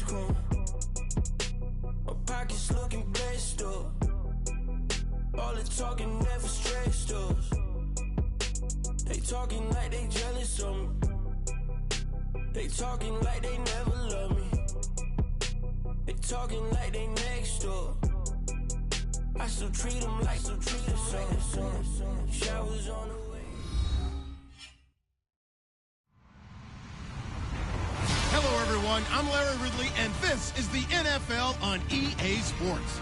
crew. My pockets looking blessed up. All the talking never stressed us. They talking like they jealous of me. They talking like they never love me. They talking like they next door. I still treat them like some showers on the way. Hello, everyone. I'm Larry Ridley, and this is the NFL on EA Sports.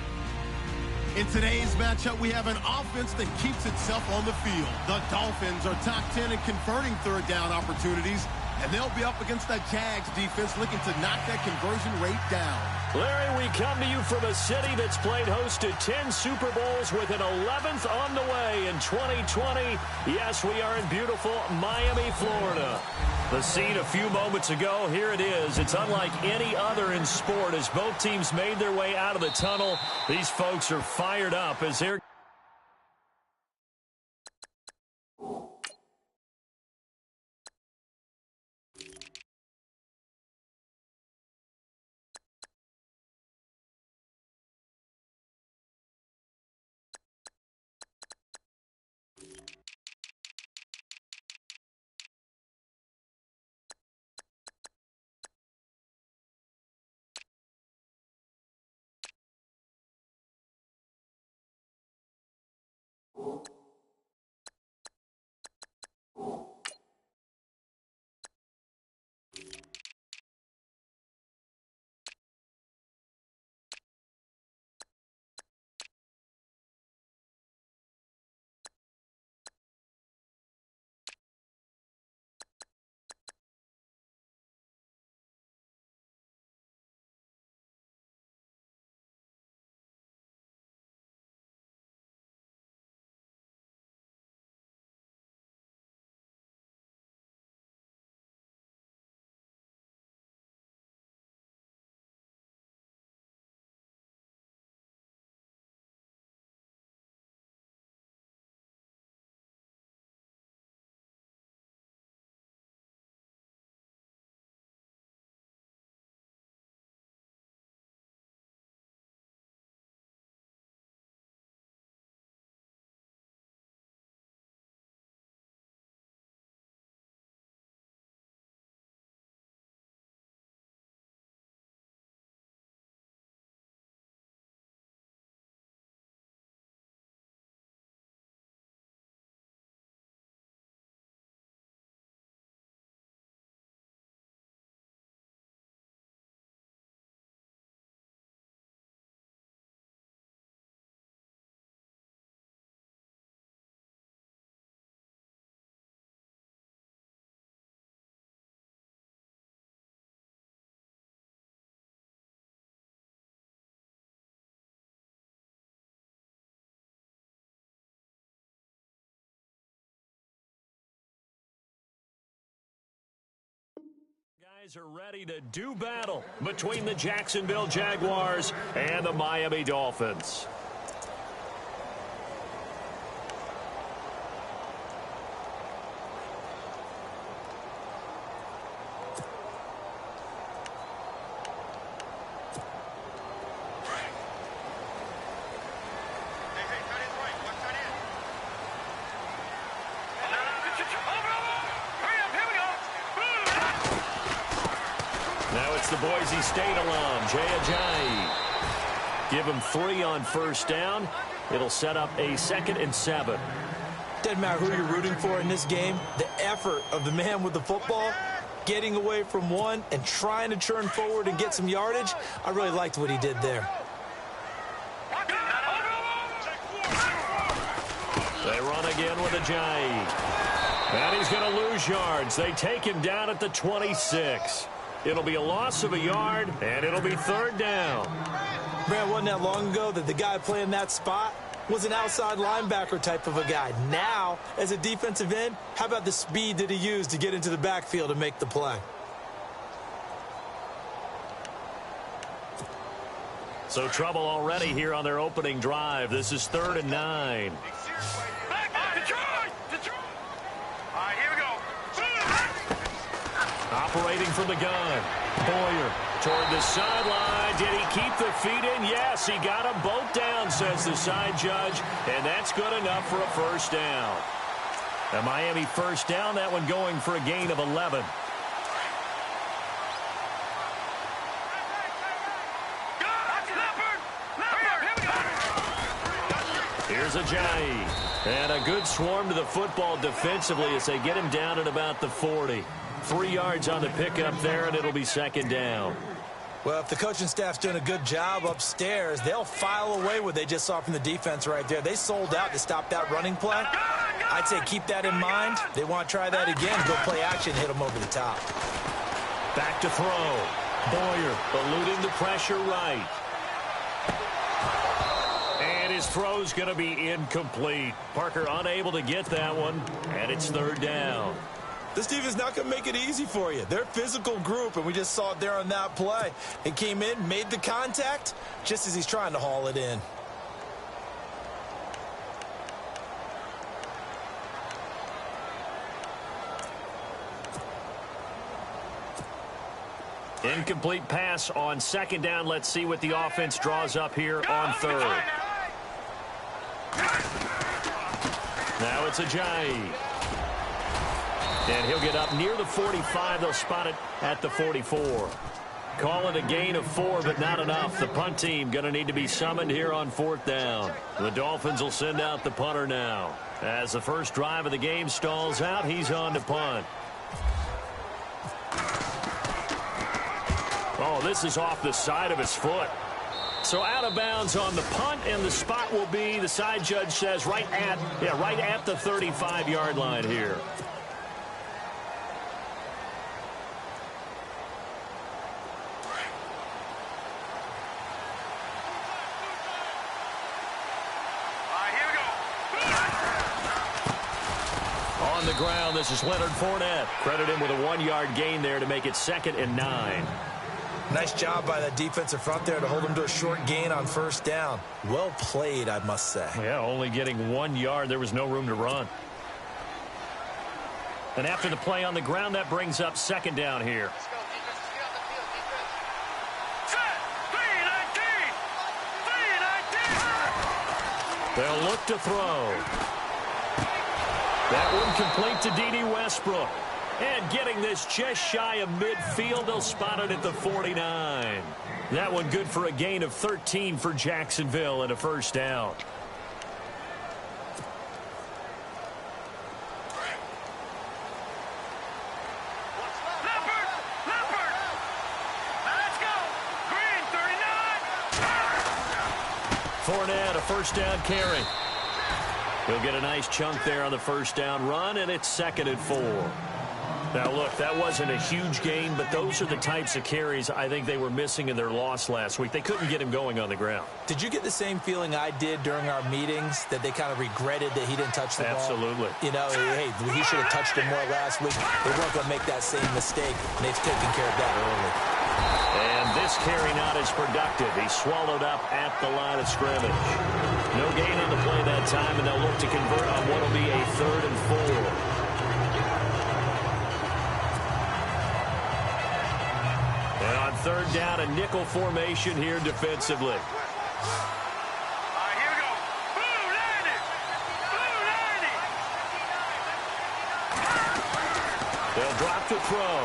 In today's matchup, we have an offense that keeps itself on the field. The Dolphins are top 10 in converting third down opportunities, and they'll be up against the Jags defense looking to knock that conversion rate down. Larry, we come to you from a city that's played host to 10 Super Bowls with an 11th on the way in 2020. Yes, we are in beautiful Miami, Florida. The scene a few moments ago, here it is. It's unlike any other in sport as both teams made their way out of the tunnel. These folks are fired up as they're... Guys are ready to do battle between the Jacksonville Jaguars and the Miami Dolphins. The Boise State alum, Jay Ajayi. Give him 3 on first down. It'll set up a 2nd and 7. Doesn't matter who you're rooting for in this game. The effort of the man with the football, getting away from one and trying to churn forward and get some yardage, I really liked what he did there. They run again with Ajayi. And he's going to lose yards. They take him down at the 26. It'll be a loss of a yard, and it'll be 3rd down. Man, wasn't that long ago that the guy playing that spot was an outside linebacker type of a guy. Now, as a defensive end, how about the speed that he used to get into the backfield and make the play? So trouble already here on their opening drive. This is 3rd and 9. All right, here we go. Operating from the gun. Boyer toward the sideline. Did he keep the feet in? Yes, he got them both down, says the side judge, and that's good enough for a first down. A Miami first down, that one going for a gain of 11. Here's Ajayi. And a good swarm to the football defensively as they get him down at about the 40. 3 yards on the pickup there, and it'll be second down. Well, if the coaching staff's doing a good job upstairs, they'll file away what they just saw from the defense right there. They sold out to stop that running play. I'd say keep that in mind. They want to try that again. Go play action, hit them over the top. Back to throw. Boyer eluding the pressure right. And his throw's going to be incomplete. Parker unable to get that one, and it's third down. This defense not going to make it easy for you. They're a physical group, and we just saw it there on that play. He came in, made the contact, just as he's trying to haul it in. Incomplete pass on second down. Let's see what the offense draws up here on third. Now it's Ajayi. And he'll get up near the 45. They'll spot it at the 44. Call it a gain of 4, but not enough. The punt team going to need to be summoned here on fourth down. The Dolphins will send out the punter now. As the first drive of the game stalls out, he's on to punt. Oh, this is off the side of his foot. So out of bounds on the punt, and the spot will be, the side judge says, right at the 35-yard line here. On the ground, this is Leonard Fournette. Credit him with a 1-yard gain there to make it 2nd and 9. Nice job by that defensive front there to hold him to a short gain on first down. Well played, I must say. Yeah, only getting 1 yard. There was no room to run. And after the play on the ground, that brings up second down here. They'll look to throw. That one complete to D.D. Westbrook. And getting this just shy of midfield, they'll spot it at the 49. That one good for a gain of 13 for Jacksonville and a first down. Fournette, a first down carry. He'll get a nice chunk there on the first down run, and it's 2nd and 4. Now, look, that wasn't a huge gain, but those are the types of carries I think they were missing in their loss last week. They couldn't get him going on the ground. Did you get the same feeling I did during our meetings, that they kind of regretted that he didn't touch the ball? Absolutely. You know, hey, he should have touched it more last week. They weren't going to make that same mistake, and they've taken care of that early. And this carry not as productive. He's swallowed up at the line of scrimmage. No gain on the play that time, and they'll look to convert on what will be a 3rd and 4. And on third down, a nickel formation here defensively. Here we go. Blue landed. Blue landed. They'll drop to throw.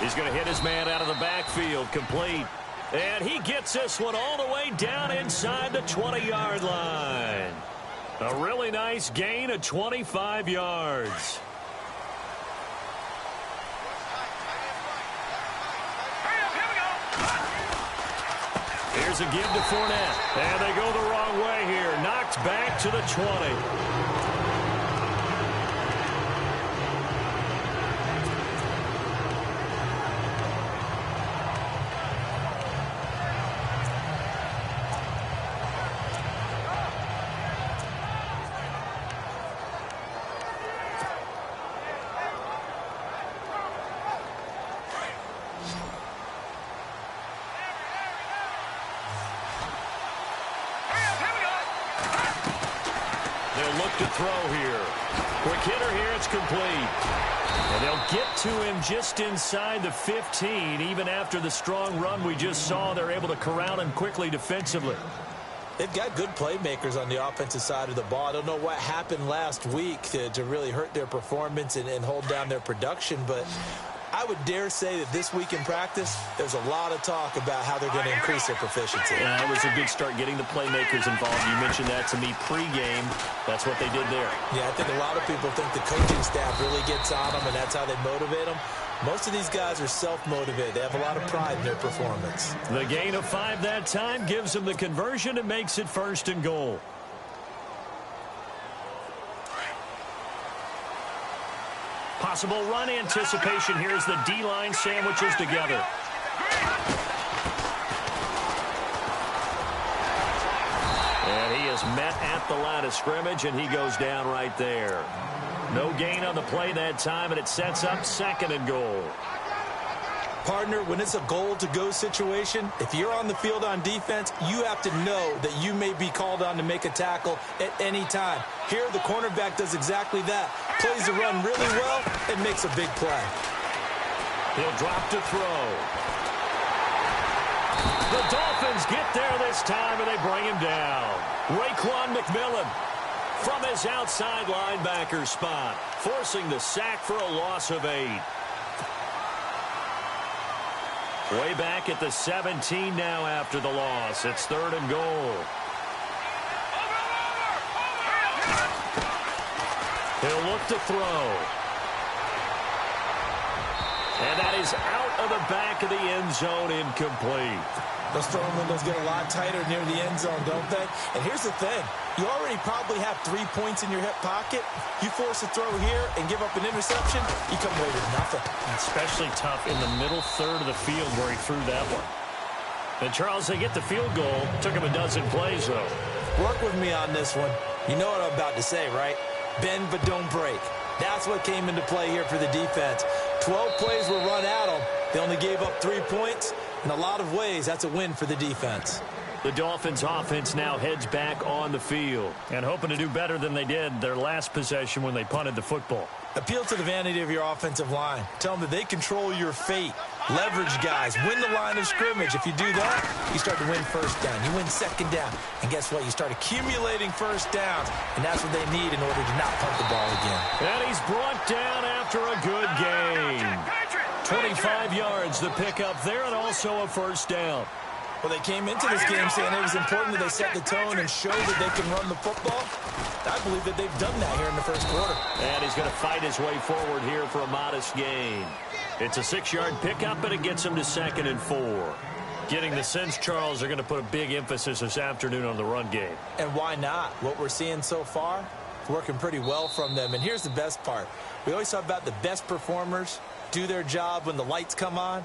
He's going to hit his man out of the backfield, complete. And he gets this one all the way down inside the 20-yard line. A really nice gain of 25 yards. Here's a give to Fournette. And they go the wrong way here. Knocked back to the 20. They'll look to throw here. Quick hitter here. It's complete. And they'll get to him just inside the 15. Even after the strong run we just saw, they're able to corral him quickly defensively. They've got good playmakers on the offensive side of the ball. I don't know what happened last week to really hurt their performance and hold down their production, but I would dare say that this week in practice, there's a lot of talk about how they're going to increase their proficiency. Yeah, it was a good start getting the playmakers involved. You mentioned that to me pregame. That's what they did there. Yeah, I think a lot of people think the coaching staff really gets on them, and that's how they motivate them. Most of these guys are self-motivated. They have a lot of pride in their performance. The gain of 5 that time gives them the conversion and makes it 1st and goal. Possible run anticipation. Here's the D-line sandwiches together. And he is met at the line of scrimmage, and he goes down right there. No gain on the play that time, and it sets up 2nd and goal. Partner, when it's a goal-to-go situation, if you're on the field on defense, you have to know that you may be called on to make a tackle at any time. Here, the cornerback does exactly that. Plays the run really well and makes a big play. He'll drop to throw. The Dolphins get there this time, and they bring him down. Raekwon McMillan from his outside linebacker spot, forcing the sack for a loss of 8. Way back at the 17 now after the loss. It's 3rd and goal. He'll look to throw. And that is out of the back of the end zone, incomplete. Those throwing windows get a lot tighter near the end zone, don't they? And here's the thing. You already probably have 3 points in your hip pocket. You force a throw here and give up an interception, you come away with nothing. Especially tough in the middle third of the field where he threw that one. And, Charles, they get the field goal. Took him a dozen plays, though. Work with me on this one. You know what I'm about to say, right? Bend but don't break. That's what came into play here for the defense. 12 plays were run at them. They only gave up 3 points. In a lot of ways, that's a win for the defense. The Dolphins' offense now heads back on the field and hoping to do better than they did their last possession when they punted the football. Appeal to the vanity of your offensive line. Tell them that they control your fate. Leverage guys. Win the line of scrimmage. If you do that, you start to win 1st down. You win 2nd down. And guess what? You start accumulating 1st downs. And that's what they need in order to not punt the ball again. And he's brought down after a good game. 25 yards the pickup there, and also a 1st down. Well, they came into this game saying it was important that they set the tone and show that they can run the football. I believe that they've done that here in the 1st quarter. And he's going to fight his way forward here for a modest gain. It's a 6-yard pickup, and it gets him to 2nd and 4. Getting the sense, Charles, they're going to put a big emphasis this afternoon on the run game. And why not? What we're seeing so far, working pretty well from them. And here's the best part. We always talk about the best performers do their job when the lights come on.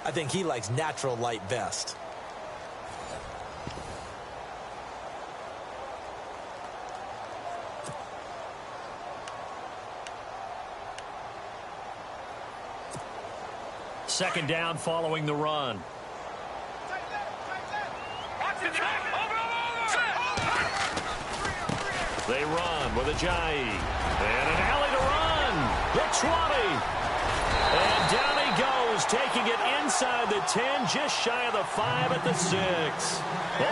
I think he likes natural light best. Second down following the run. They run with Ajayi. And an alley to run. The 20. And down he goes, taking it inside the 10, just shy of the 5 at the 6.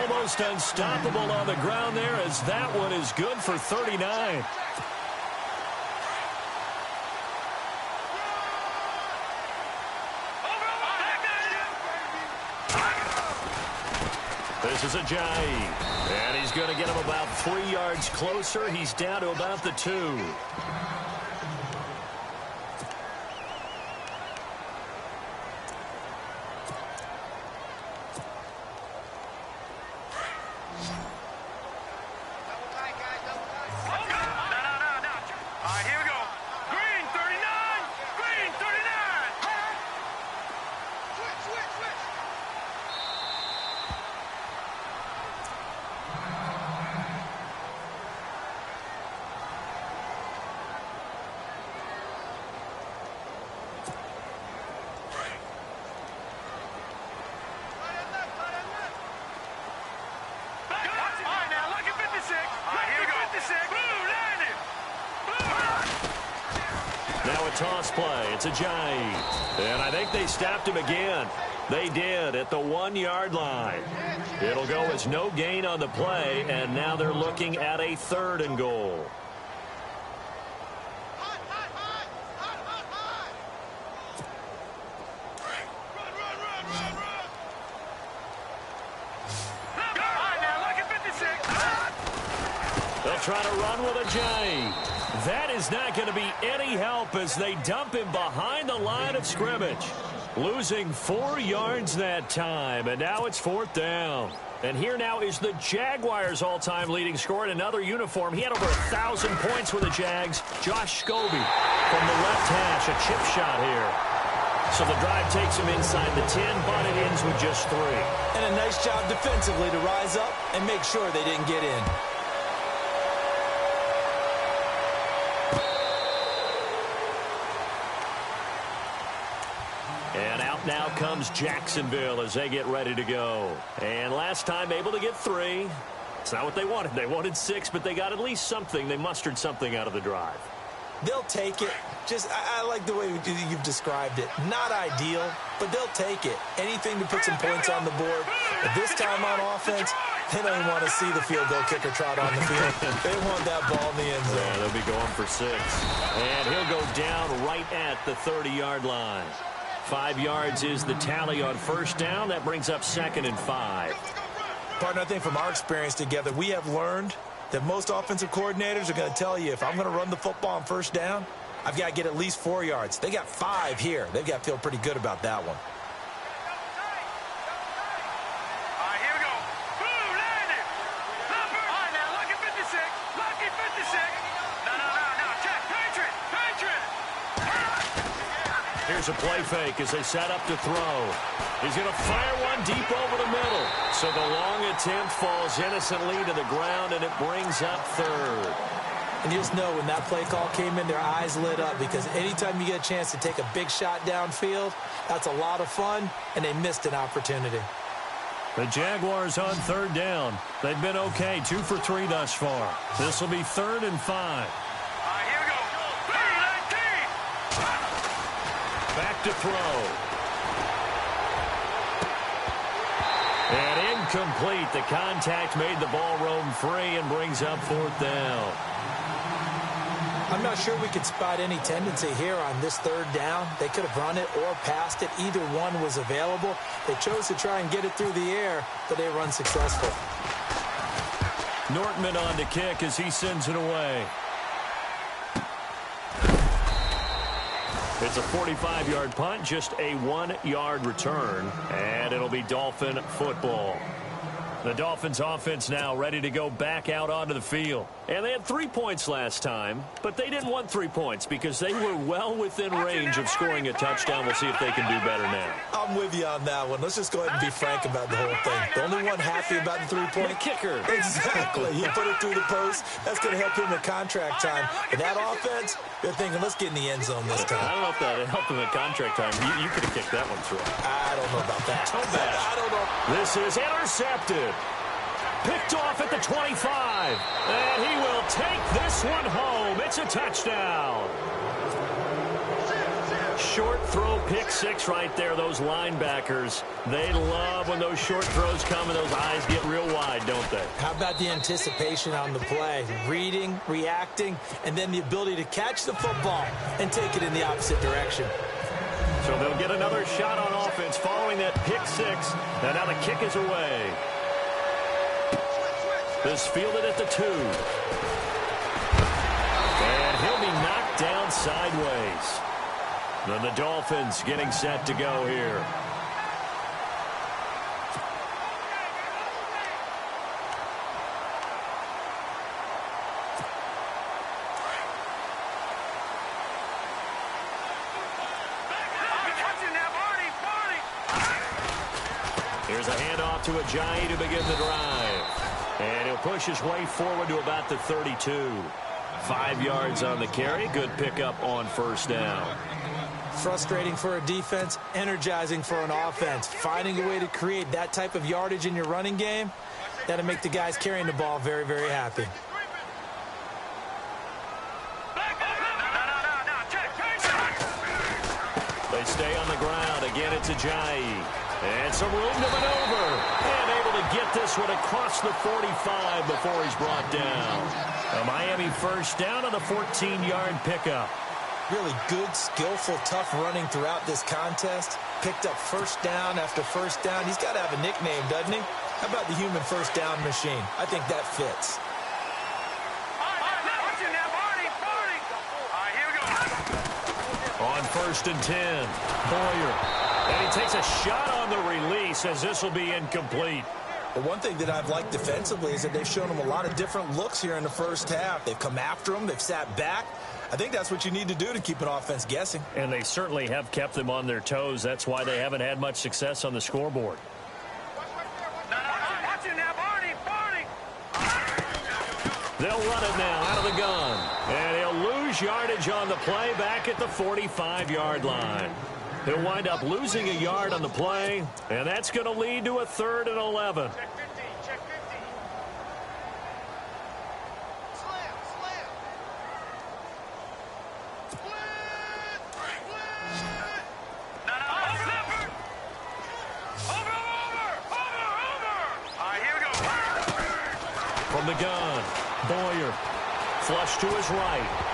Almost unstoppable on the ground there, as that one is good for 39. This is Ajayi. And he's going to get him about 3 yards closer. He's down to about the 2. Now a toss play. It's Ajayi. And I think they stopped him again. They did at the 1-yard line. It'll go as no gain on the play, and now they're looking at a 3rd and goal. They'll try to run with Ajayi. That is not going to be any help as they dump him behind the line of scrimmage. Losing 4 yards that time, and now it's 4th down. And here now is the Jaguars' all-time leading scorer in another uniform. He had over 1,000 points with the Jags. Josh Scobie from the left hash, a chip shot here. So the drive takes him inside the 10, but it ends with just 3. And a nice job defensively to rise up and make sure they didn't get in. And out now comes Jacksonville as they get ready to go. And last time able to get 3. It's not what they wanted. They wanted 6, but they got at least something. They mustered something out of the drive. They'll take it. I like the way you've described it. Not ideal, but they'll take it. Anything to put some points on the board. But this time on offense, they don't even want to see the field goal kicker trot on the field. They want that ball in the end zone. Yeah, they'll be going for 6. And he'll go down right at the 30-yard line. 5 yards is the tally on 1st down. That brings up 2nd and 5. Partner, I think from our experience together, we have learned that most offensive coordinators are going to tell you, if I'm going to run the football on 1st down, I've got to get at least 4 yards. They got 5 here. They've got to feel pretty good about that one. All right, here we go. Boom, landed. All right, now, lucky 56. Lucky 56. No. Check. Patriot. Here's a play fake as they set up to throw. He's going to fire one deep over the middle. So the long attempt falls innocently to the ground, and it brings up 3rd. And you just know when that play call came in, their eyes lit up, because anytime you get a chance to take a big shot downfield, that's a lot of fun, and they missed an opportunity. The Jaguars on 3rd down. They've been okay, 2 for 3 thus far. This will be 3rd and 5. All right, here we go. 3-19. Back to throw. And incomplete. The contact made the ball roam free and brings up 4th down. I'm not sure we could spot any tendency here on this 3rd down. They could have run it or passed it. Either one was available. They chose to try and get it through the air, but they were unsuccessful. Nortman on to kick as he sends it away. It's a 45-yard punt, just a 1-yard return, and it'll be Dolphin football. The Dolphins offense now ready to go back out onto the field. And they had 3 points last time, but they didn't want 3 points because they were well within range of scoring a touchdown. We'll see if they can do better now. I'm with you on that one. Let's just go ahead and be frank about the whole thing. The only one happy about the 3-point kicker. Exactly. He put it through the post. That's going to help him at contract time. But that offense, they're thinking, let's get in the end zone this time. I don't know if that helped him at contract time. You could have kicked that one through. I don't know about that. So bad. I don't know. This is intercepted. Picked off at the 25. And he will take this one home. It's a touchdown. Short throw, pick 6 right there. Those linebackers, they love when those short throws come and those eyes get real wide, don't they? How about the anticipation on the play? Reading, reacting, and then the ability to catch the football and take it in the opposite direction. So they'll get another shot on offense following that pick 6. And now the kick is away. This fielded at the 2. And he'll be knocked down sideways. Then the Dolphins getting set to go here. Here's a handoff to Ajayi to begin the drive. And he'll push his way forward to about the 32. 5 yards on the carry. Good pickup on 1st down. Frustrating for a defense, energizing for an offense. Finding a way to create that type of yardage in your running game, that'll make the guys carrying the ball very, very happy. stay on the ground. Again, it's Ajayi. And some room to maneuver. And able to get this one across the 45 before he's brought down. A Miami first down on a 14-yard pickup. Really good, skillful, tough running throughout this contest. Picked up first down after first down. He's got to have a nickname, doesn't he? How about the human first down machine? I think that fits. On 1st and 10, Boyer. And he takes a shot on the release as this will be incomplete. Well, one thing that I've liked defensively is that they've shown him a lot of different looks here in the first half. They've come after him. They've sat back. I think that's what you need to do to keep an offense guessing. And they certainly have kept them on their toes. That's why they haven't had much success on the scoreboard. They'll run it now out of the gun. And he'll lose yardage on the play back at the 45-yard line. He'll wind up losing a yard on the play, and that's going to lead to a 3rd and 11. From the gun, Boyer, flush to his right.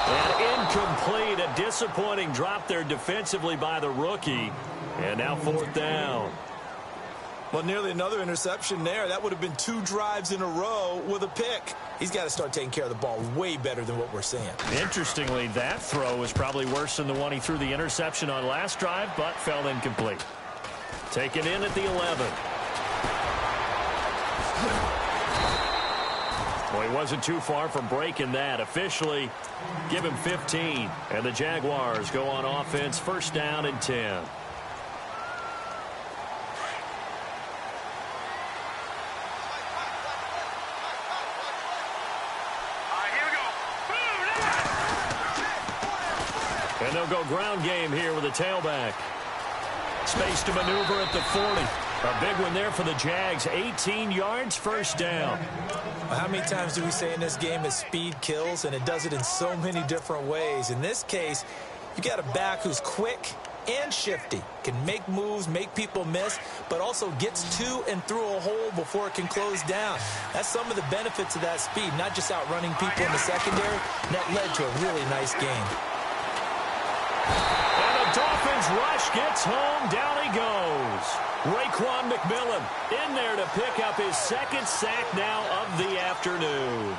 And incomplete, a disappointing drop there defensively by the rookie. And now 4th down. Well, nearly another interception there. That would have been 2 drives in a row with a pick. He's got to start taking care of the ball way better than what we're seeing. Interestingly, that throw was probably worse than the one he threw the interception on last drive, but fell incomplete. Taken in at the 11. Well, he wasn't too far from breaking that. Officially, give him 15. And the Jaguars go on offense, 1st down and 10. And they'll go ground game here with a tailback. Space to maneuver at the 40. A big one there for the Jags. 18 yards, 1st down. Well, how many times do we say in this game that speed kills, and it does it in so many different ways? In this case, you got a back who's quick and shifty, can make moves, make people miss, but also gets to and through a hole before it can close down. That's some of the benefits of that speed, not just outrunning people in the secondary. And that led to a really nice game. And the Dolphins rush gets home. Down he goes. Raekwon McMillan in there to pick up his 2nd sack now of the afternoon.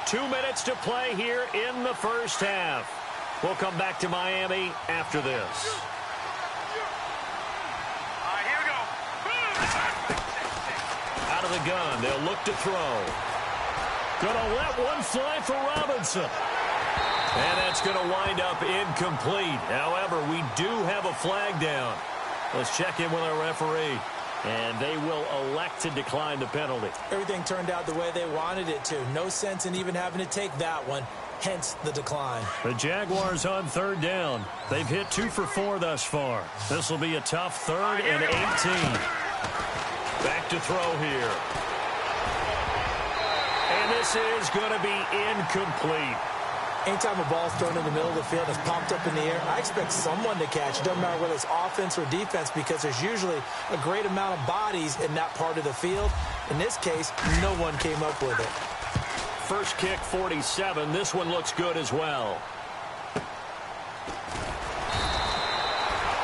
Two minutes to play here in the first half. We'll come back to Miami after this. Out of the gun, they'll look to throw. Gonna let one fly for Robinson. And that's going to wind up incomplete. However, we do have a flag down. Let's check in with our referee. And they will elect to decline the penalty. Everything turned out the way they wanted it to. No sense in even having to take that one. Hence the decline. The Jaguars on 3rd down. They've hit 2 for 4 thus far. This will be a tough 3rd and 18. Back to throw here. And this is going to be incomplete. Anytime a ball's thrown in the middle of the field, it's popped up in the air, I expect someone to catch. It doesn't matter whether it's offense or defense, because there's usually a great amount of bodies in that part of the field. In this case, no one came up with it. First kick, 47. This one looks good as well.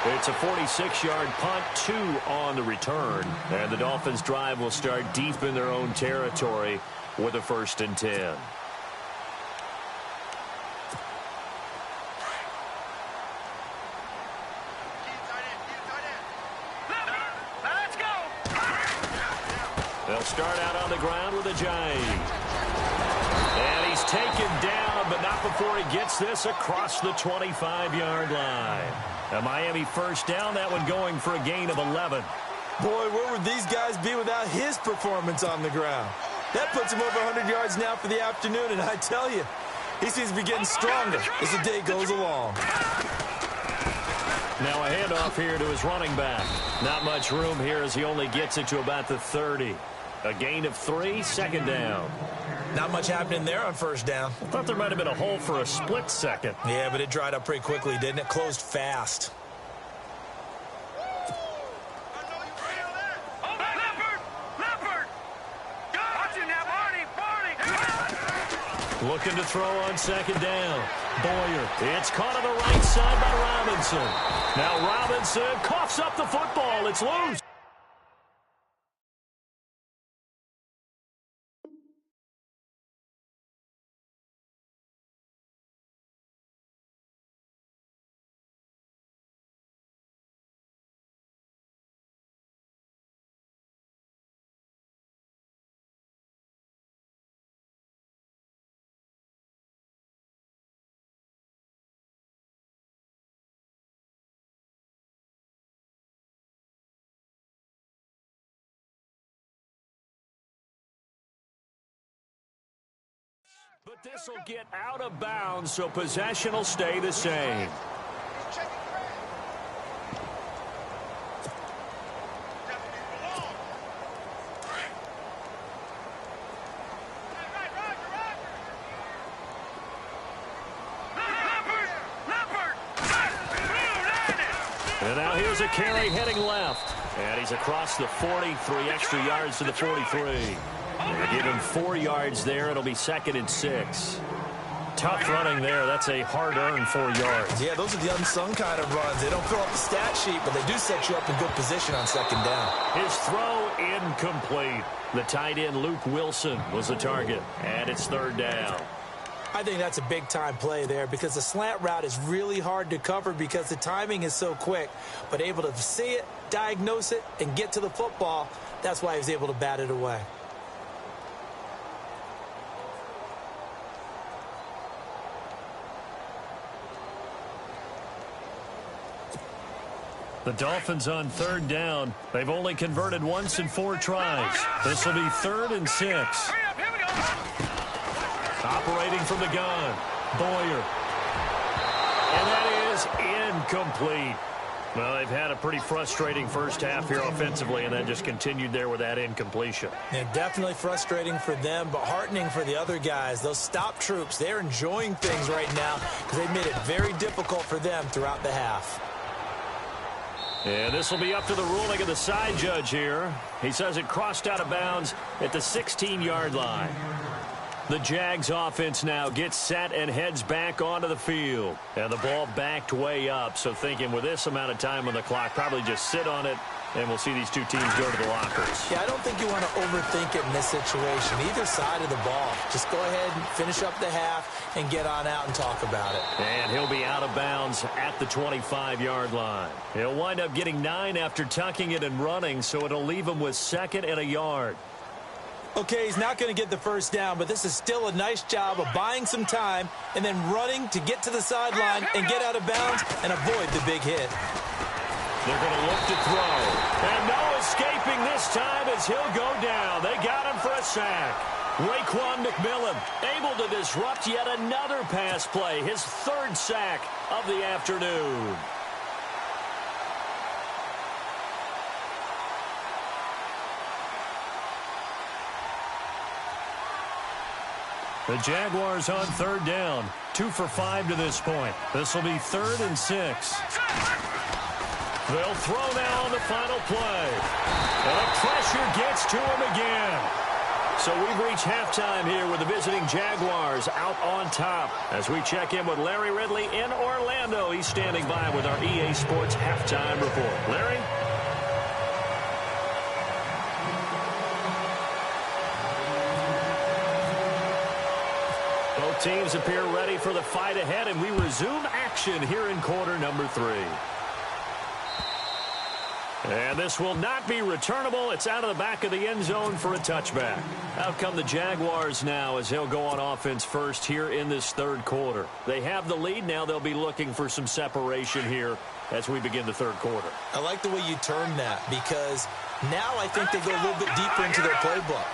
It's a 46-yard punt, 2 on the return. And the Dolphins' drive will start deep in their own territory with a 1st and 10. They'll start out on the ground with Ajayi. And he's taken down, but not before he gets this across the 25-yard line. A Miami first down, that one going for a gain of 11. Boy, where would these guys be without his performance on the ground? That puts him over 100 yards now for the afternoon, and I tell you, he seems to be getting stronger as the day goes along. Now a handoff here to his running back. Not much room here as he only gets it to about the 30. A gain of 3, second down. Not much happening there on first down. I thought there might have been a hole for a split second. Yeah, but it dried up pretty quickly, didn't it? Closed fast. Looking to throw on second down. Boyer. It's caught on the right side by Robinson. Now Robinson coughs up the football. It's loose. But this will get out of bounds, so possession will stay the same. And now here's a carry heading left. And he's across the 40, 3 extra yards to the 43. Give him 4 yards there. It'll be 2nd and 6. Tough running there. That's a hard-earned 4 yards. Yeah, those are the unsung kind of runs. They don't fill up the stat sheet, but they do set you up in good position on second down. His throw incomplete. The tight end, Luke Wilson, was the target. And it's 3rd down. I think that's a big-time play there because the slant route is really hard to cover because the timing is so quick. But able to see it, diagnose it, and get to the football, that's why he was able to bat it away. The Dolphins on 3rd down. They've only converted once in 4 tries. This will be 3rd and 6. Operating from the gun. Boyer. And that is incomplete. Well, they've had a pretty frustrating first half here offensively, and then just continued there with that incompletion. Yeah, definitely frustrating for them, but heartening for the other guys. Those stop troops, they're enjoying things right now because they've made it very difficult for them throughout the half. And this will be up to the ruling of the side judge here. He says it crossed out of bounds at the 16-yard line. The Jags offense now gets set and heads back onto the field. And the ball backed way up, so thinking with this amount of time on the clock, probably just sit on it, and we'll see these two teams go to the lockers. Yeah, I don't think you want to overthink it in this situation. Either side of the ball. Just go ahead and finish up the half and get on out and talk about it. And he'll be out of bounds at the 25-yard line. He'll wind up getting 9 after tucking it and running, so it'll leave him with 2nd and a yard. Okay, he's not going to get the first down, but this is still a nice job of buying some time and then running to get to the sideline and get out of bounds and avoid the big hit. They're going to look to throw. And no escaping this time as he'll go down. They got him for a sack. Raekwon McMillan able to disrupt yet another pass play. His 3rd sack of the afternoon. The Jaguars on 3rd down. 2 for 5 to this point. This will be 3rd and 6. They'll throw now on the final play. And the pressure gets to him again. So we've reached halftime here with the visiting Jaguars out on top. As we check in with Larry Ridley in Orlando. He's standing by with our EA Sports halftime report. Larry? Both teams appear ready for the fight ahead, and we resume action here in quarter number 3. And this will not be returnable. It's out of the back of the end zone for a touchback. Out come the Jaguars now as they'll go on offense first here in this 3rd quarter. They have the lead. Now they'll be looking for some separation here as we begin the 3rd quarter. I like the way you term that because now I think they go a little bit deeper into their playbook.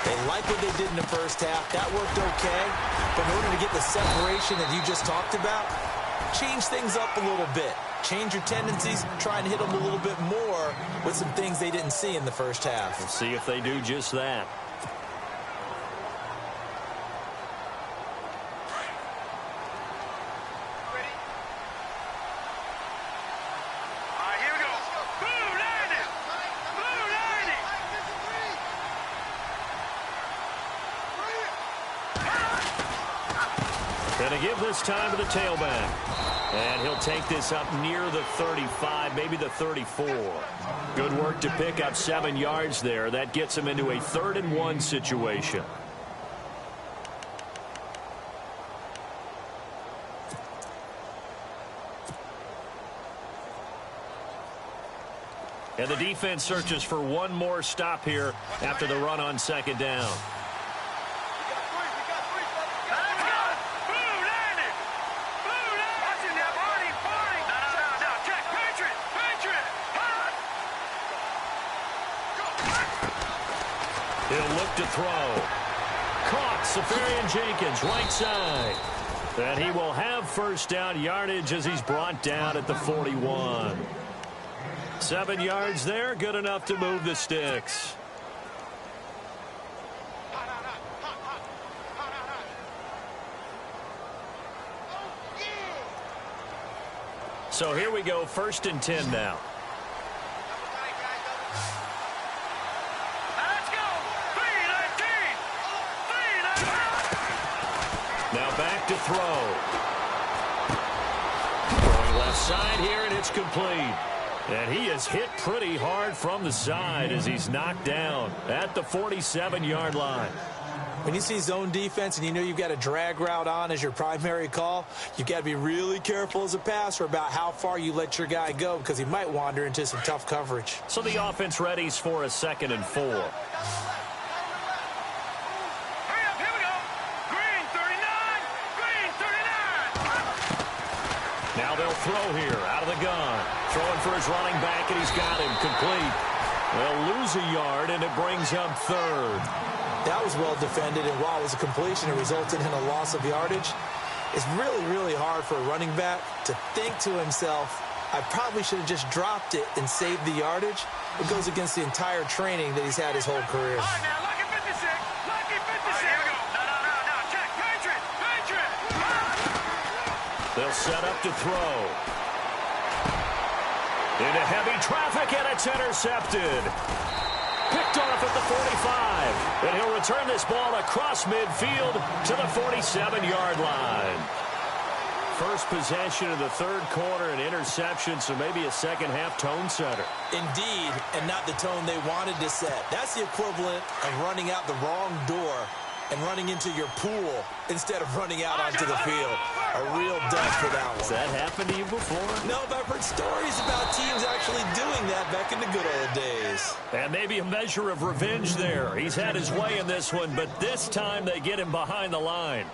They like what they did in the first half. That worked okay. But in order to get the separation that you just talked about, change things up a little bit. Change your tendencies, try and hit them a little bit more with some things they didn't see in the first half. We'll see if they do just that. Going to give this time to the tailback. And he'll take this up near the 35, maybe the 34. Good work to pick up 7 yards there. That gets him into a 3rd and 1 situation. And the defense searches for one more stop here after the run on 2nd down. He'll look to throw. Caught. Safarian Jenkins, right side. And he will have 1st down yardage as he's brought down at the 41. 7 yards there, good enough to move the sticks. So here we go, 1st and 10 now. Now back to throw. Throwing left side here, and it's complete. And he is hit pretty hard from the side as he's knocked down at the 47-yard line. When you see zone defense and you know you've got a drag route on as your primary call, you've got to be really careful as a passer about how far you let your guy go because he might wander into some tough coverage. So the offense readies for a 2nd and 4. Now they'll throw here out of the gun. Throwing for his running back, and he's got him complete. They'll lose a yard, and it brings up 3rd. That was well defended, and while it was a completion, it resulted in a loss of yardage. It's really, really hard for a running back to think to himself, I probably should have just dropped it and saved the yardage. It goes against the entire training that he's had his whole career. All right, now, lucky 56. Lucky 56. Here we go. No. Check. Patriot. They'll set up to throw. Into heavy traffic, and it's intercepted. Picked off at the 45. And he'll return this ball across midfield to the 47-yard line. First possession of the 3rd quarter, an interception, so maybe a second-half tone setter. Indeed, and not the tone they wanted to set. That's the equivalent of running out the wrong door and running into your pool instead of running out onto the field. A real dud for that one. Has that happened to you before? No, but I've heard stories about teams actually doing that back in the good old days. And maybe a measure of revenge there. He's had his way in this one, but this time they get him behind the line.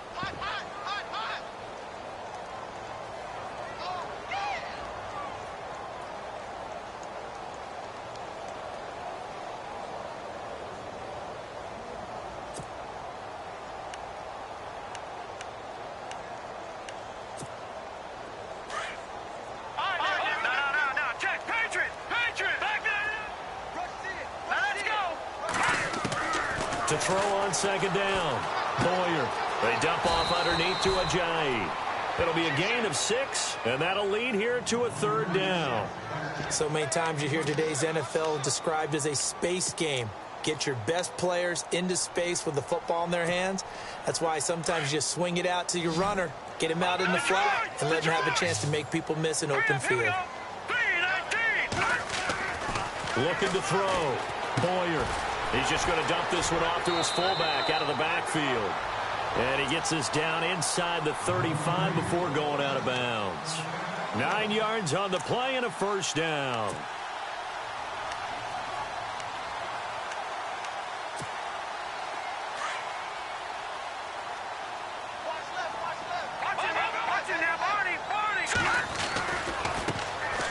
To throw on 2nd down. Boyer. They dump off underneath to Ajayi. It'll be a gain of 6, and that'll lead here to a 3rd down. So many times you hear today's NFL described as a space game. Get your best players into space with the football in their hands. That's why sometimes you just swing it out to your runner, get him out in the flat, and let him have a chance to make people miss an open field. Looking to throw. Boyer. He's just going to dump this one off to his fullback out of the backfield. And he gets this down inside the 35 before going out of bounds. 9 yards on the play and a 1st down.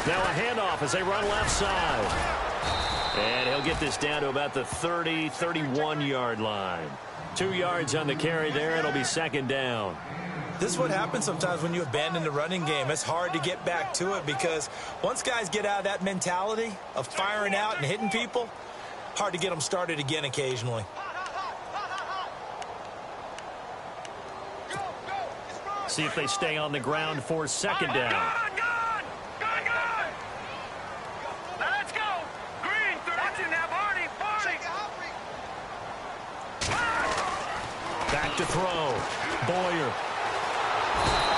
Now a handoff as they run left side. And he'll get this down to about the 30, 31-yard line. 2 yards on the carry there. It'll be 2nd down. This is what happens sometimes when you abandon the running game. It's hard to get back to it because once guys get out of that mentality of firing out and hitting people, hard to get them started again occasionally. See if they stay on the ground for second down. Now let's go. Green, watching now, Barney. Back to throw. Boyer.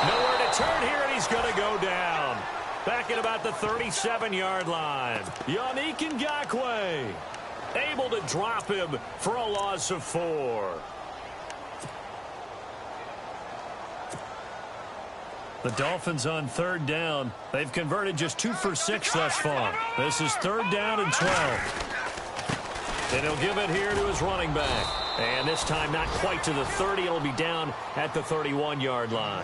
Nowhere to turn here, and he's going to go down. Back at about the 37-yard line. Yannick Ngakoue able to drop him for a loss of 4. The Dolphins on third down. They've converted just 2 for 6 thus far. This is third down and 12. And he'll give it here to his running back. And this time not quite to the 30. It'll be down at the 31-yard line.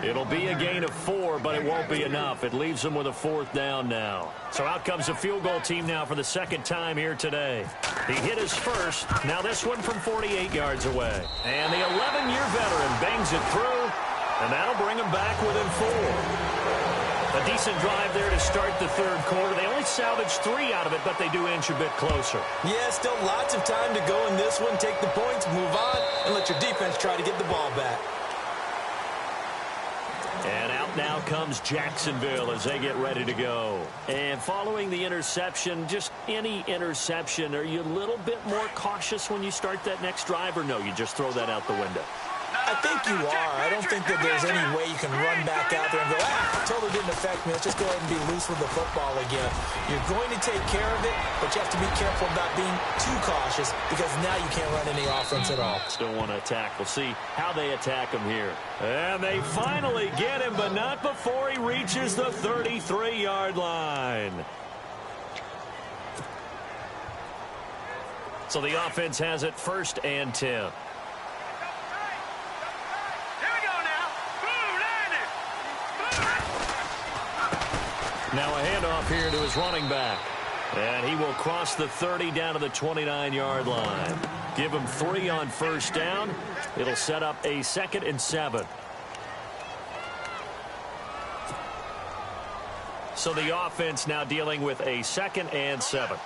It'll be a gain of 4, but it won't be enough. It leaves them with a 4th down now. So out comes the field goal team now for the second time here today. He hit his first. Now this one from 48 yards away. And the 11-year veteran bangs it through. And that'll bring them back within 4. A decent drive there to start the third quarter. They only salvaged 3 out of it, but they do inch a bit closer. Yeah, still lots of time to go in this one. Take the points, move on, and let your defense try to get the ball back. And out now comes Jacksonville as they get ready to go. And following the interception, just any interception, are you a little bit more cautious when you start that next drive, or no, you just throw that out the window? I think you are. I don't think that there's any way you can run back out there and go, totally didn't affect me. Let's just go ahead and be loose with the football again. You're going to take care of it, but you have to be careful about being too cautious because now you can't run any offense at all. Still want to attack. We'll see how they attack him here. And they finally get him, but not before he reaches the 33-yard line. So the offense has it 1st and 10. Now a handoff here to his running back. And he will cross the 30 down to the 29-yard line. Give him 3 on 1st down. It'll set up a 2nd and 7. So the offense now dealing with a 2nd and 7. All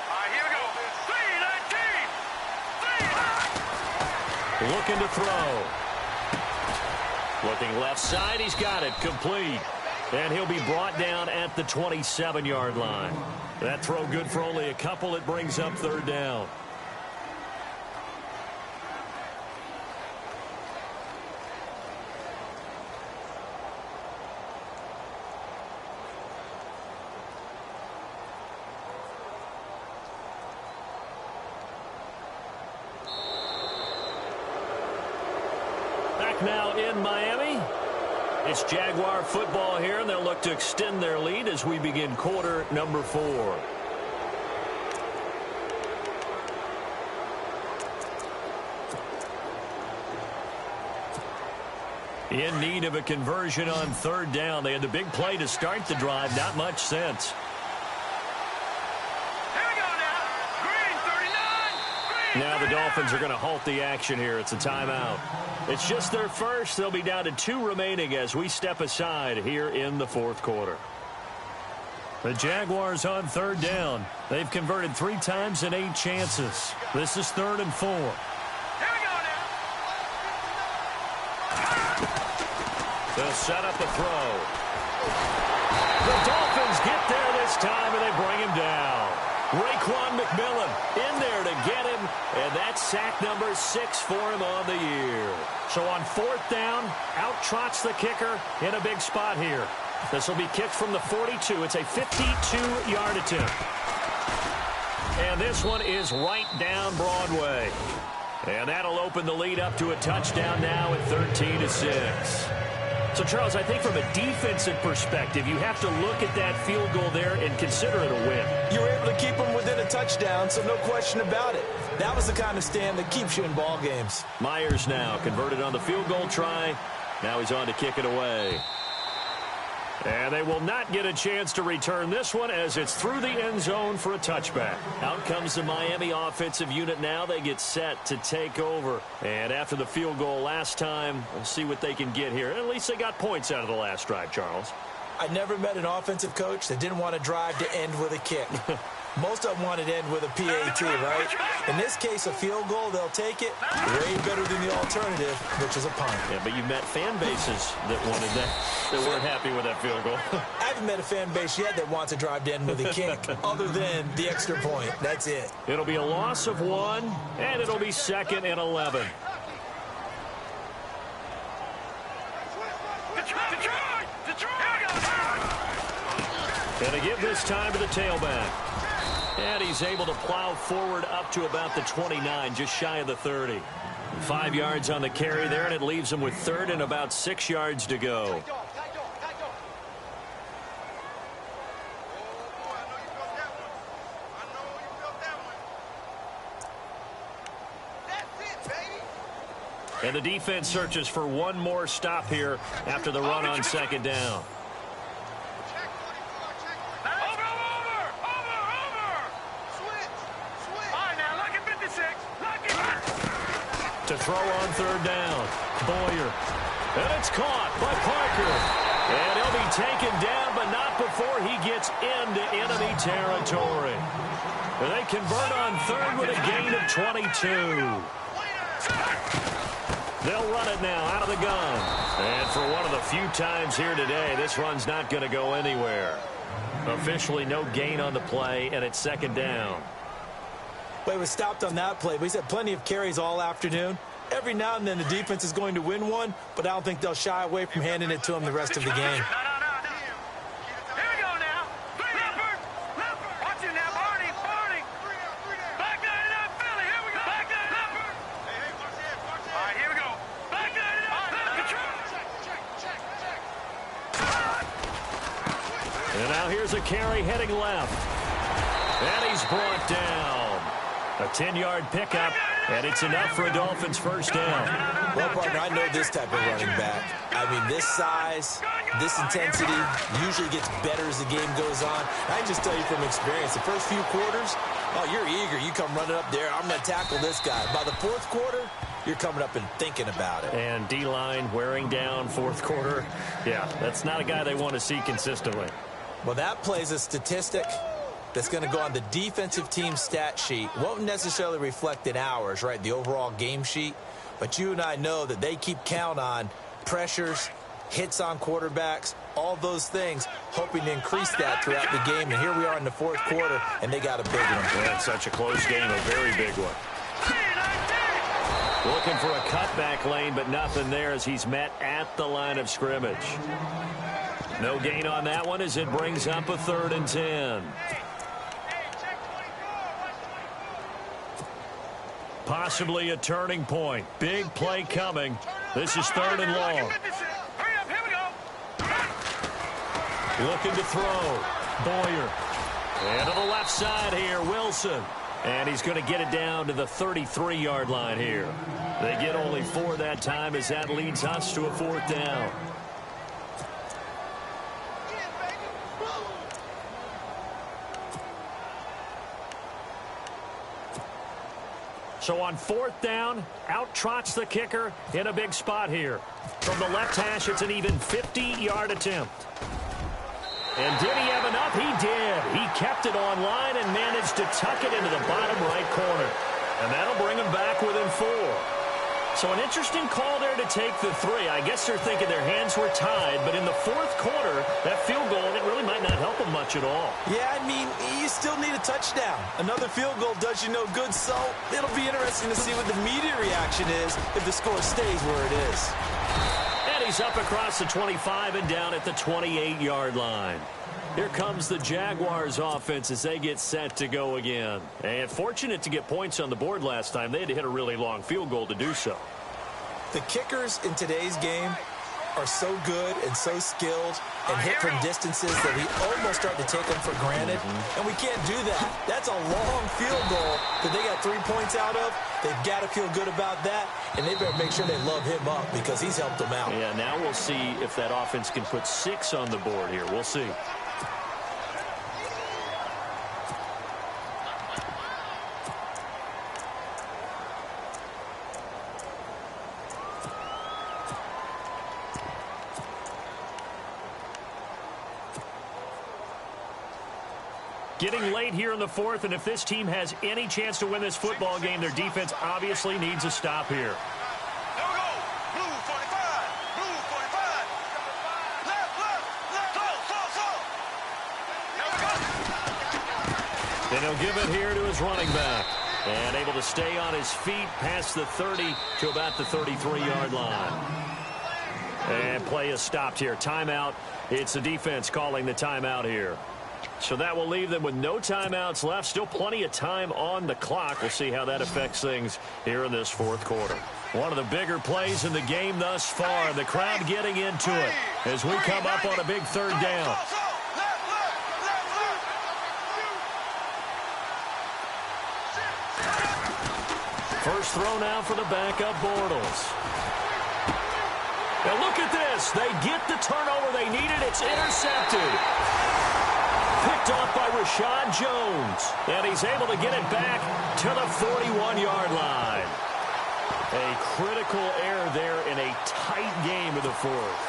right, here we go. 3-19. Looking to throw. Looking left side, he's got it, complete. And he'll be brought down at the 27-yard line. That throw good for only a couple. It brings up 3rd down. Now in Miami, it's Jaguar football here, and they'll look to extend their lead as we begin quarter number 4. In need of a conversion on 3rd down. They had the big play to start the drive, not much since. Now the Dolphins are going to halt the action here. It's a timeout. It's just their first. They'll be down to 2 remaining as we step aside here in the 4th quarter. The Jaguars on 3rd down. They've converted 3 times in 8 chances. This is 3rd and 4. Here we go now. They'll set up a throw. The Dolphins get there this time, and they bring him down. Raekwon McMillan in there to get him, and that's sack number 6 for him on the year. So on 4th down, out trots the kicker in a big spot here. This will be kicked from the 42. It's a 52-yard attempt. And this one is right down Broadway. And that'll open the lead up to a touchdown now at 13-6. So, Charles, I think from a defensive perspective, you have to look at that field goal there and consider it a win. You were able to keep them within a touchdown, so no question about it. That was the kind of stand that keeps you in ball games. Myers now converted on the field goal try. Now he's on to kick it away. And they will not get a chance to return this one as it's through the end zone for a touchback. Out comes the Miami offensive unit now. They get set to take over. And after the field goal last time, we'll see what they can get here. At least they got points out of the last drive, Charles. I never met an offensive coach that didn't want to drive to end with a kick. Most of them wanted to end with a PAT, right? In this case, a field goal, they'll take it. Way better than the alternative, which is a punt. Yeah, but you met fan bases that wanted that, that weren't happy with that field goal. I haven't met a fan base yet that wants to drive to end with a kick, other than the extra point. That's it. It'll be a loss of 1, and it'll be 2nd and 11. And to give this time to the tailback. And he's able to plow forward up to about the 29, just shy of the 30. 5 yards on the carry there, and it leaves him with 3rd and about 6 yards to go. And the defense searches for one more stop here after the run on 2nd down. To throw on 3rd down. Boyer. And it's caught by Parker. And he'll be taken down, but not before he gets into enemy territory. And they convert on 3rd with a gain of 22. They'll run it now out of the gun. And for one of the few times here today, this run's not going to go anywhere. Officially no gain on the play, and it's 2nd down. Well, he was stopped on that play, but he's had plenty of carries all afternoon. Every now and then the defense is going to win one, but I don't think they'll shy away from handing it to him the rest of the game. Here we go now. Leopard. Watch it now, Barney. Back 99, Philly. Here we go. Back 99, Leopard. All right, here we go. Back 99, And now here's a carry heading left. And he's brought down. A 10-yard pickup, and it's enough for a Dolphins 1st down. Well, partner, I know this type of running back. I mean, this size, this intensity usually gets better as the game goes on. I can just tell you from experience, the first few quarters, oh, you're eager. You come running up there, I'm going to tackle this guy. By the 4th quarter, you're coming up and thinking about it. And D-line wearing down 4th quarter. Yeah, that's not a guy they want to see consistently. Well, that plays a statistic that's going to go on the defensive team stat sheet. Won't necessarily reflect in ours, right, the overall game sheet. But you and I know that they keep count on pressures, hits on quarterbacks, all those things, hoping to increase that throughout the game. And here we are in the 4th quarter, and they got a big one. Yeah, such a close game, a very big one. Looking for a cutback lane, but nothing there as he's met at the line of scrimmage. No gain on that one as it brings up a 3rd and 10. Possibly a turning point. Big play coming. This is 3rd and long. Looking to throw. Boyer. And to the left side here, Wilson. And he's going to get it down to the 33-yard line here. They get only 4 that time as that leads us to a 4th down. So on 4th down, out trots the kicker in a big spot here. From the left hash, it's an even 50-yard attempt. And did he have enough? He did. He kept it on line and managed to tuck it into the bottom right corner. And that'll bring him back within 4. So an interesting call there to take the 3. I guess they're thinking their hands were tied, but in the 4th quarter, that field goal, it really might not help them much at all. Yeah, I mean, you still need a touchdown. Another field goal does you no good, so it'll be interesting to see what the media reaction is if the score stays where it is. And he's up across the 25 and down at the 28-yard line. Here comes the Jaguars offense as they get set to go again. And fortunate to get points on the board last time. They had to hit a really long field goal to do so. The kickers in today's game are so good and so skilled and hit from distances that we almost start to take them for granted, and we can't do that. That's a long field goal that they got 3 points out of. They've got to feel good about that, and they better make sure they love him up because he's helped them out. Yeah, now we'll see if that offense can put 6 on the board here. We'll see. Getting late here in the fourth, and if this team has any chance to win this football game, their defense obviously needs a stop here. There we go. Blue 45. Blue 45. Left. Slow. There we go. And he'll give it here to his running back. And able to stay on his feet past the 30 to about the 33-yard line. And play is stopped here. Timeout. It's the defense calling the timeout here. So that will leave them with no timeouts left. Still plenty of time on the clock. We'll see how that affects things here in this fourth quarter. One of the bigger plays in the game thus far. The crowd getting into it as we come up on a big third down. First throw now for the backup Bortles. Now look at this. They get the turnover they needed. It's intercepted. Picked off by Rashad Jones. And he's able to get it back to the 41-yard line. A critical error there in a tight game of the fourth.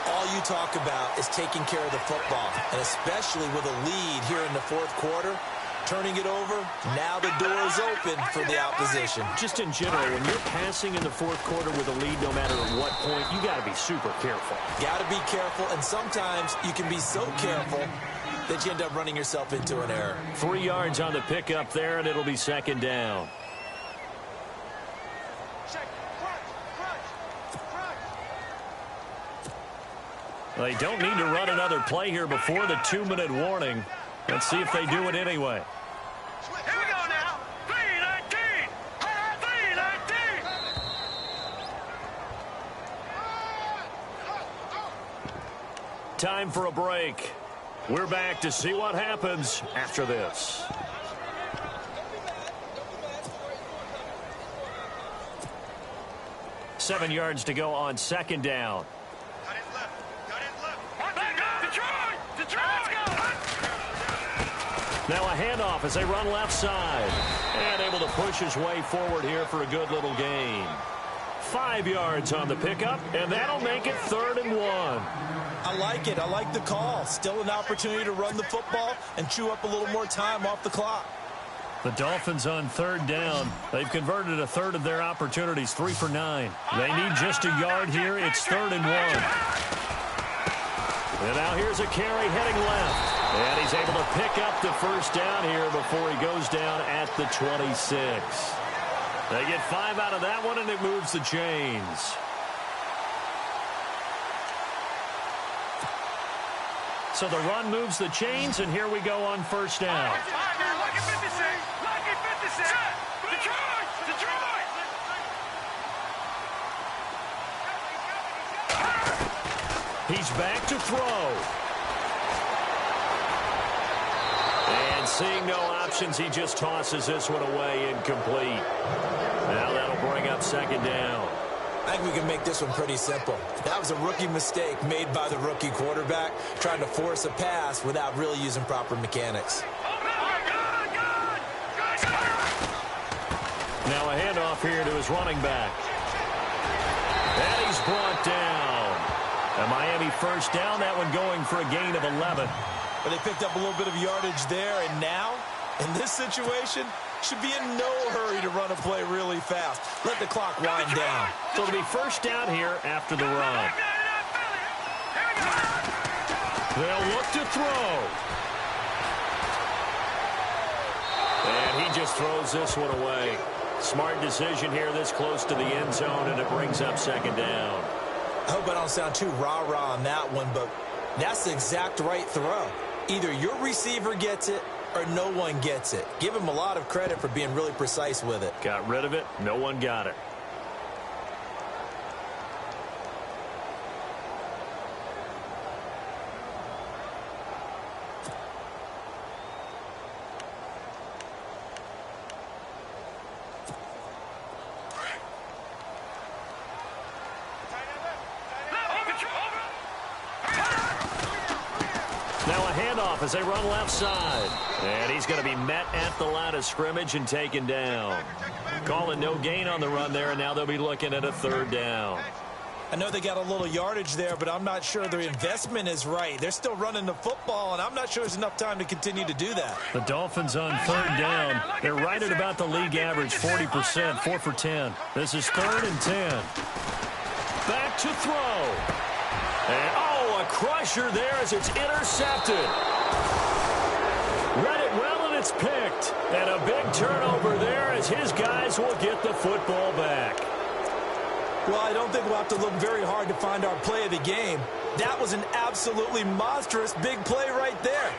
All you talk about is taking care of the football, and especially with a lead here in the fourth quarter, turning it over, now the door is open for the opposition. Just in general, when you're passing in the fourth quarter with a lead, no matter at what point, you got to be super careful. Got to be careful, and sometimes you can be so careful that you end up running yourself into an error. 3 yards on the pickup there, and it'll be second down. They don't need to run another play here before the 2-minute warning. Let's see if they do it anyway. Here we go now. 3-19. 3-19. Time for a break. We're back to see what happens after this. Seven yards to go on second down. Got his left. Back up. Detroit. Now a handoff as they run left side. And able to push his way forward here for a good little gain. 5 yards on the pickup, and that'll make it 3rd and 1. I like it. I like the call. Still an opportunity to run the football and chew up a little more time off the clock. The Dolphins on third down. They've converted a third of their opportunities, 3 for 9. They need just a yard here. It's 3rd and 1. And now here's a carry heading left. And he's able to pick up the first down here before he goes down at the 26. They get 5 out of that one, and it moves the chains. So the run moves the chains, and here we go on first down. Lucky 56. Lucky 56. Detroit. He's back to throw. And seeing no options, he just tosses this one away incomplete. Now that'll bring up second down. I think we can make this one pretty simple. That was a rookie mistake made by the rookie quarterback, trying to force a pass without really using proper mechanics. Now a handoff here to his running back. And he's brought down. A Miami first down, that one going for a gain of 11. But they picked up a little bit of yardage there, and now, in this situation, should be in no hurry to run a play really fast. Let the clock wind down. So it'll be first down here after the run. They'll look to throw. And he just throws this one away. Smart decision here this close to the end zone, and it brings up second down. I hope I don't sound too rah-rah on that one, but that's the exact right throw. Either your receiver gets it or no one gets it. Give him a lot of credit for being really precise with it. Got rid of it. No one got it. Now a handoff as they run left side. And he's going to be met at the line of scrimmage and taken down. Calling no gain on the run there, and now they'll be looking at a 3rd down. I know they got a little yardage there, but I'm not sure their investment is right. They're still running the football, and I'm not sure there's enough time to continue to do that. The Dolphins on 3rd down. They're right at about the league average, 40%, 4 for 10. This is 3rd and 10. Back to throw. And, oh, a crusher there as it's intercepted. Read it well, and it's picked. And a big turnover there as his guys will get the football back. Well, I don't think we'll have to look very hard to find our play of the game. That was an absolutely monstrous big play right there.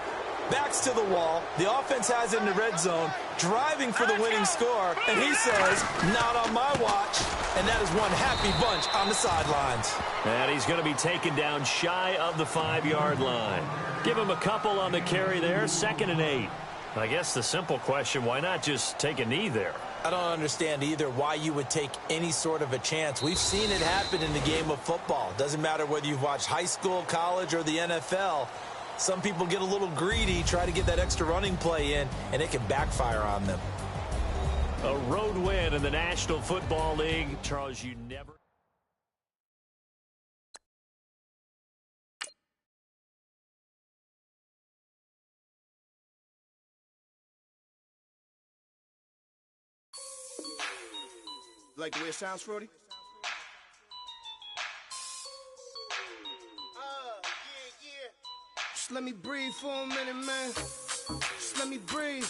Backs to the wall. The offense has it in the red zone, driving for the winning score. And he says, not on my watch. And that is one happy bunch on the sidelines. And he's going to be taken down shy of the 5-yard line. Give him a couple on the carry there, 2nd and 8. I guess the simple question, why not just take a knee there? I don't understand either why you would take any sort of a chance. We've seen it happen in the game of football. Doesn't matter whether you've watched high school, college, or the NFL. Some people get a little greedy, try to get that extra running play in, and it can backfire on them. A road win in the National Football League. Charles, you never... Like the way it sounds, Frody? Yeah. Just let me breathe for a minute, man. Just let me breathe.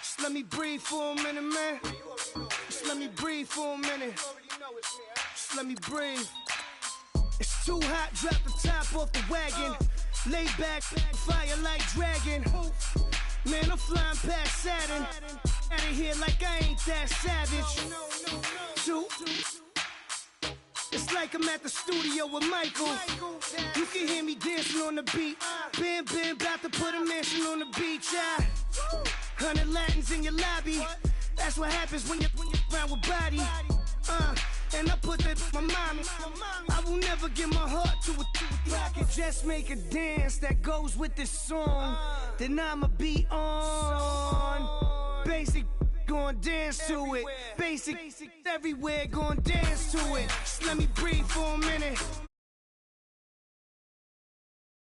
Just let me breathe for a minute, man. Just let me breathe for a minute. Just let me breathe. It's too hot, drop the top off the wagon. Lay back, fire like dragon. Man, I'm flying past Saturn. Out of here like I ain't that savage. It's like I'm at the studio with Michael. You can hear me dancing on the beat. Bam, about to put a mansion on the beach. 100 Latins in your lobby. That's what happens when you're around with body. And I put that in my mama. I will never give my heart to a I can just make a dance that goes with this song. Then I'ma be on. Basic, gon' dance to it. Basic, everywhere, gon' dance to it. Just let me breathe for a minute.